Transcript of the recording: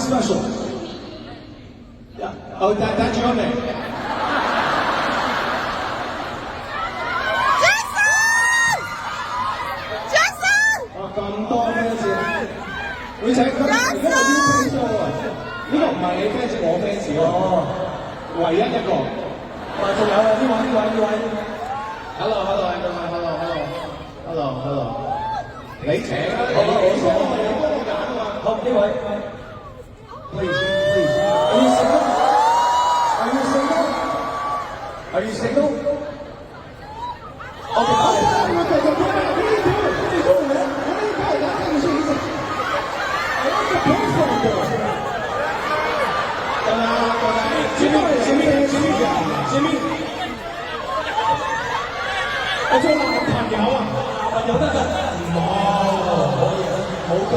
special. Yeah. Oh, that's your name. Jackson！ 哇，咁多 fans，女仔今日呢個 fans 喎，呢個唔係你 fans，我 fans 喎。哦，唯一一個。哇，仲有啊，呢位。Hello。你請啊，我請啊，你幫我揀啊嘛。好，呢位。Please. Are you single? OK， 我做男朋友啊，朋友得㗎。冇咁